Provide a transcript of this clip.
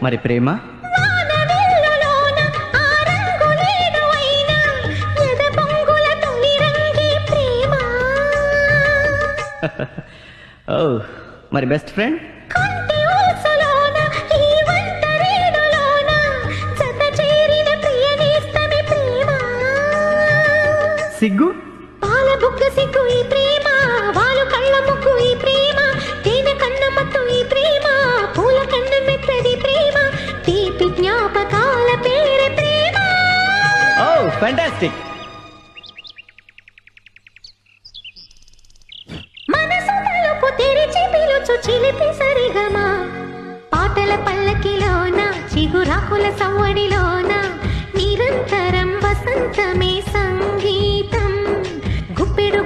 మరి ప్రేమ? వానవిల్లులోన ఆ రంగులేదో అయినా ఎద పొంగుల తొలి రంగే ప్రేమ. ఓ మరి బెస్ట్ ఫ్రెండ్? కొంటి ఊసలోన ఈ వంటరేడులోన జత చేరిన ప్రియ నేస్తమే ప్రేమ. సిగ్గు? పాల బుగ్గ సిగ్గు ఈ ప్రేమ, వాలు కళ్ళ ముగ్గు ఈ ప్రేమ, తేనె కన్న మత్తు ఈ ప్రేమ, పూల కన్న మెత్తది ప్రేమ, తీపి జ్ఞాపకాల పేరే ప్రేమ. ఓ ఫ్యాంటాస్టిక్. మనసు తలుపు తెరిచి పిలుచు చిలిపి సరిగమా, పాటల పల్లకిలోన చిగురాకుల సవ్వడిలోన నిరంతరం వసంతమే సంగీతం. గుప్పెడు